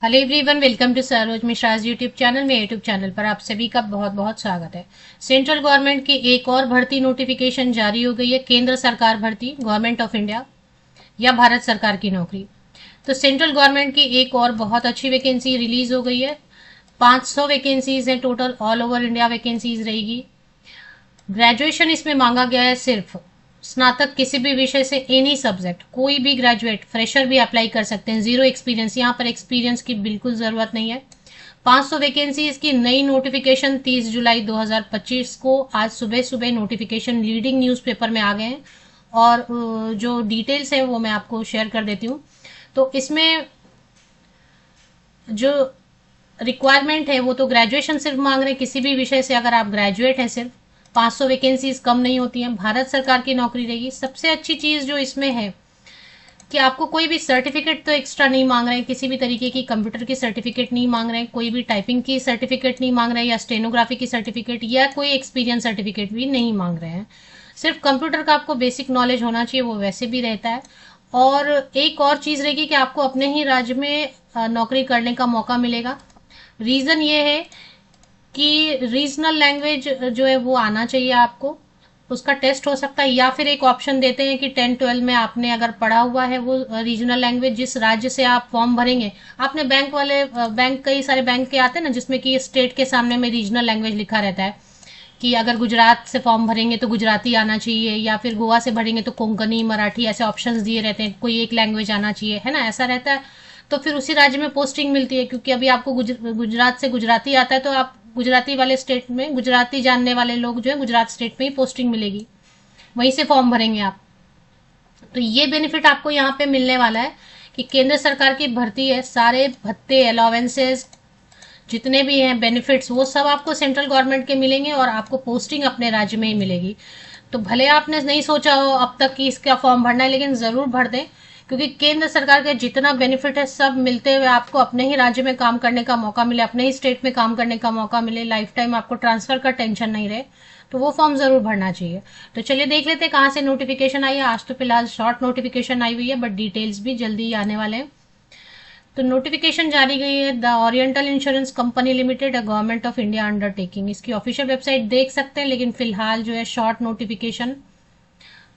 Hello everyone, welcome to Saroj Mishra's YouTube channel में। YouTube channel पर आप सभी का बहुत बहुत स्वागत है। सेंट्रल गवर्नमेंट की एक और भर्ती नोटिफिकेशन जारी हो गई है। केंद्र सरकार भर्ती, गवर्नमेंट ऑफ इंडिया या भारत सरकार की नौकरी। तो सेंट्रल गवर्नमेंट की एक और बहुत अच्छी वैकेंसी रिलीज हो गई है। 500 वैकेंसीज हैं total, all over India vacancies रहेगी। ग्रेजुएशन इसमें मांगा गया है सिर्फ स्नातक किसी भी विषय से, एनी सब्जेक्ट, कोई भी ग्रेजुएट फ्रेशर भी अप्लाई कर सकते हैं। जीरो एक्सपीरियंस, यहाँ पर एक्सपीरियंस की बिल्कुल जरूरत नहीं है। 500 वैकेंसी की नई नोटिफिकेशन 30 जुलाई 2025 को आज सुबह सुबह नोटिफिकेशन लीडिंग न्यूज़पेपर में आ गए हैं। और जो डिटेल्स है वो मैं आपको शेयर कर देती हूँ। तो इसमें जो रिक्वायरमेंट है वो तो ग्रेजुएशन सिर्फ मांग रहे हैं, किसी भी विषय से अगर आप ग्रेजुएट हैं सिर्फ। 500 वैकेंसीज कम नहीं होती हैं, भारत सरकार की नौकरी रहेगी। सबसे अच्छी चीज जो इसमें है कि आपको कोई भी सर्टिफिकेट तो एक्स्ट्रा नहीं मांग रहे हैं, किसी भी तरीके की कंप्यूटर की सर्टिफिकेट नहीं मांग रहे हैं, कोई भी टाइपिंग की सर्टिफिकेट नहीं मांग रहे हैं, या स्टेनोग्राफी की सर्टिफिकेट या कोई एक्सपीरियंस सर्टिफिकेट भी नहीं मांग रहे हैं। सिर्फ कंप्यूटर का आपको बेसिक नॉलेज होना चाहिए, वो वैसे भी रहता है। और एक और चीज रहेगी कि आपको अपने ही राज्य में नौकरी करने का मौका मिलेगा। रीजन ये है कि रीजनल लैंग्वेज जो है वो आना चाहिए आपको। उसका टेस्ट हो सकता है, या फिर एक ऑप्शन देते हैं कि 10-12 में आपने अगर पढ़ा हुआ है वो रीजनल लैंग्वेज, जिस राज्य से आप फॉर्म भरेंगे। आपने बैंक वाले बैंक, कई सारे बैंक के आते हैं ना जिसमें कि स्टेट के सामने में रीजनल लैंग्वेज लिखा रहता है कि अगर गुजरात से फॉर्म भरेंगे तो गुजराती आना चाहिए, या फिर गोवा से भरेंगे तो कोंकणी, मराठी, ऐसे ऑप्शंस दिए रहते हैं, कोई एक लैंग्वेज आना चाहिए, है ना, ऐसा रहता है। तो फिर उसी राज्य में पोस्टिंग मिलती है, क्योंकि अभी आपको गुजरात से गुजराती आता है तो आप गुजराती वाले स्टेट में, गुजराती जानने वाले लोग जो है गुजरात स्टेट में ही पोस्टिंग मिलेगी, वहीं से फॉर्म भरेंगे आप। तो ये बेनिफिट आपको यहाँ पे मिलने वाला है कि केंद्र सरकार की भर्ती है, सारे भत्ते, अलावेंसेज, जितने भी हैं बेनिफिट्स, वो सब आपको सेंट्रल गवर्नमेंट के मिलेंगे और आपको पोस्टिंग अपने राज्य में ही मिलेगी। तो भले आपने नहीं सोचा हो अब तक कि इसका फॉर्म भरना है, लेकिन जरूर भर दें, क्योंकि केंद्र सरकार के जितना बेनिफिट है सब मिलते हुए आपको अपने ही राज्य में काम करने का मौका मिले, अपने ही स्टेट में काम करने का मौका मिले, लाइफ टाइम आपको ट्रांसफर का टेंशन नहीं रहे। तो वो फॉर्म जरूर भरना चाहिए। तो चलिए देख लेते हैं कहाँ से नोटिफिकेशन आई है। आज तो फिलहाल शॉर्ट नोटिफिकेशन आई हुई है, बट डिटेल्स भी जल्दी ही आने वाले हैं। तो नोटिफिकेशन जारी गई है, the oriental insurance company limited, a government of India undertaking. इसकी ऑफिशियल वेबसाइट देख सकते हैं, लेकिन फिलहाल जो है शॉर्ट नोटिफिकेशन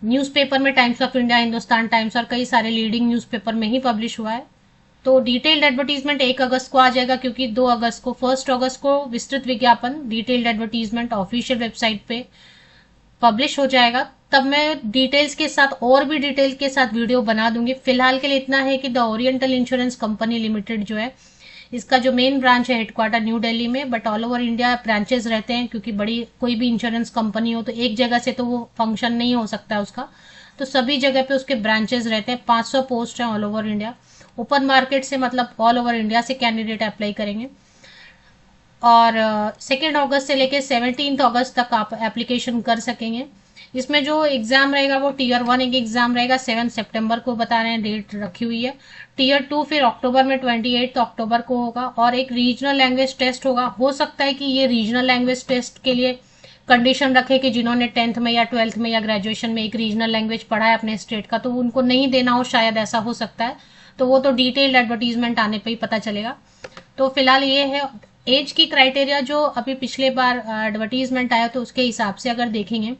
न्यूज़पेपर में, times of India, Hindustan times और कई सारे लीडिंग न्यूज़पेपर में ही पब्लिश हुआ है। तो डिटेल्ड एडवर्टीजमेंट 1 अगस्त को आ जाएगा, क्योंकि 2 अगस्त को, 1 अगस्त को विस्तृत विज्ञापन, डिटेल्ड एडवर्टीजमेंट ऑफिशियल वेबसाइट पे पब्लिश हो जाएगा। तब मैं डिटेल्स के साथ, और भी डिटेल्स के साथ वीडियो बना दूंगी। फिलहाल के लिए इतना है कि the oriental insurance company limited जो है, इसका जो मेन ब्रांच है हेडक्वार्टर न्यू दिल्ली में, but all over India branches रहते हैं, क्योंकि बड़ी कोई भी इंश्योरेंस कंपनी हो तो एक जगह से तो वो फंक्शन नहीं हो सकता उसका। तो सभी जगह पे उसके ब्रांचेस रहते हैं। 500 पोस्ट हैं all over India. Open market से मतलब ऑल ओवर इंडिया से कैंडिडेट अप्लाई करेंगे। और 2 अगस्त से लेकर 17 अगस्त तक आप एप्लीकेशन कर सकेंगे। इसमें जो एग्जाम रहेगा वो टीयर 1 एक एग्जाम रहेगा, 7 सितंबर को बता रहे हैं, डेट रखी हुई है। टीयर 2 फिर अक्टूबर में, 28 अक्टूबर को होगा। और एक रीजनल लैंग्वेज टेस्ट होगा। हो सकता है कि ये रीजनल लैंग्वेज टेस्ट के लिए कंडीशन रखे कि जिन्होंने 10th में या 12th में या ग्रेजुएशन में एक रीजनल लैंग्वेज पढ़ा है अपने स्टेट का, तो उनको नहीं देना हो, शायद ऐसा हो सकता है। तो वो तो डिटेल्ड एडवर्टीजमेंट आने पर ही पता चलेगा। तो फिलहाल ये है। एज की क्राइटेरिया जो अभी पिछले बार एडवर्टीजमेंट आया तो उसके हिसाब से अगर देखेंगे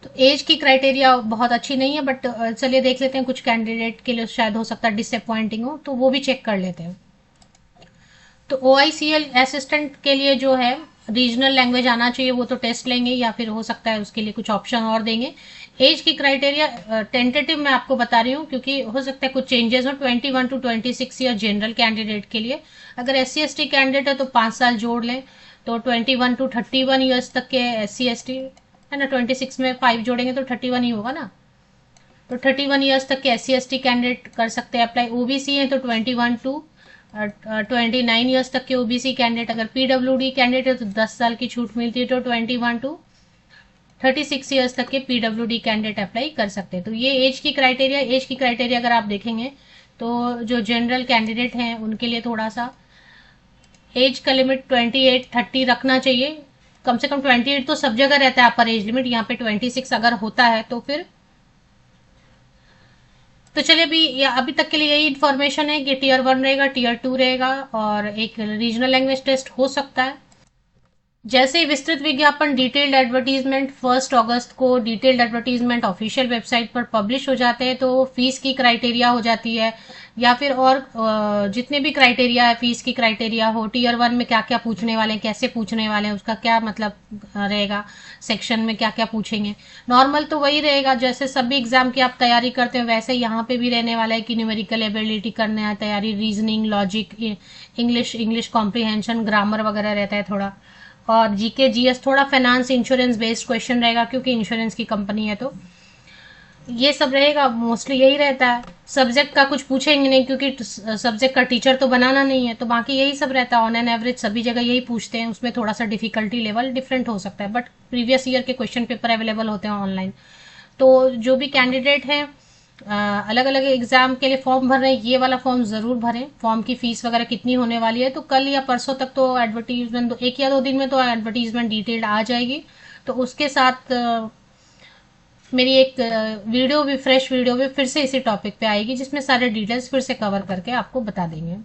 तो एज की क्राइटेरिया बहुत अच्छी नहीं है, बट चलिए देख लेते हैं, कुछ कैंडिडेट के लिए शायद हो सकता है डिसअपॉइंटिंग हो, तो वो भी चेक कर लेते हैं। तो OICL असिस्टेंट के लिए जो है रीजनल लैंग्वेज आना चाहिए, वो तो टेस्ट लेंगे, या फिर हो सकता है उसके लिए कुछ ऑप्शन और देंगे। एज की क्राइटेरिया टेंटेटिव मैं आपको बता रही हूँ, क्योंकि हो सकता है कुछ चेंजेस हो। 21 to 26 ईयर जनरल कैंडिडेट के लिए। अगर SC ST कैंडिडेट है तो 5 साल जोड़ लें, तो 21 to 31 ईयर्स तक के SC ST है ना, 26 में 5 जोड़ेंगे तो 31 ही होगा ना। तो 31 ईयर्स तक के SC ST कैंडिडेट कर सकते हैं अप्लाई। OBC है तो 21 to 29 ईयर्स तक के OBC कैंडिडेट। अगर PWD कैंडिडेट है तो 10 साल की छूट मिलती है, तो 21 to 36 ईयर्स तक के PWD कैंडिडेट अप्लाई कर सकते हैं। तो ये एज की क्राइटेरिया अगर आप देखेंगे तो जो जनरल कैंडिडेट हैं उनके लिए थोड़ा सा एज का लिमिट 28-30 रखना चाहिए। कम से कम 28 तो सब जगह रहता है अपर एज लिमिट, यहाँ पे 26 अगर होता है तो फिर तो चलिए अभी तक के लिए यही इन्फॉर्मेशन है कि टीयर 1 रहेगा, टीयर 2 रहेगा और एक रीजनल लैंग्वेज टेस्ट हो सकता है। जैसे ही विस्तृत विज्ञापन डिटेल्ड एडवर्टीजमेंट 1 अगस्त को डिटेल्ड एडवर्टीजमेंट ऑफिशियल वेबसाइट पर पब्लिश हो जाते हैं, तो फीस की क्राइटेरिया हो जाती है या फिर और जितने भी क्राइटेरिया है, फीस की क्राइटेरिया हो, टीयर 1 में क्या क्या पूछने वाले हैं, कैसे पूछने वाले हैं, उसका क्या मतलब रहेगा, सेक्शन में क्या क्या पूछेंगे। नॉर्मल तो वही रहेगा, जैसे सभी एग्जाम की आप तैयारी करते हैं वैसे यहाँ पे भी रहने वाला है कि न्यूमेरिकल एबिलिटी करने है तैयारी, reasoning, logic, English comprehension, grammar वगैरह रहता है थोड़ा, और जीके जीएस, थोड़ा फाइनेंस इंश्योरेंस बेस्ड क्वेश्चन रहेगा क्योंकि इंश्योरेंस की कंपनी है, तो ये सब रहेगा। मोस्टली यही रहता है। सब्जेक्ट का कुछ पूछेंगे नहीं क्योंकि सब्जेक्ट का टीचर तो बनाना नहीं है, तो बाकी यही सब रहता है। ऑन एन एवरेज सभी जगह यही पूछते हैं, उसमें थोड़ा सा डिफिकल्टी लेवल डिफरेंट हो सकता है, बट प्रीवियस ईयर के क्वेश्चन पेपर अवेलेबल होते हैं ऑनलाइन। तो जो भी कैंडिडेट हैं अलग अलग एग्जाम के लिए फॉर्म भर रहे हैं, ये वाला फॉर्म जरूर भरें। फॉर्म की फीस वगैरह कितनी होने वाली है तो कल या परसों तक तो एडवर्टीजमेंट, 1 या 2 दिन में तो एडवर्टीजमेंट डिटेल्ड आ जाएगी। तो उसके साथ मेरी एक वीडियो भी, फ्रेश वीडियो भी फिर से इसी टॉपिक पे आएगी जिसमें सारे डिटेल्स फिर से कवर करके आपको बता देंगे।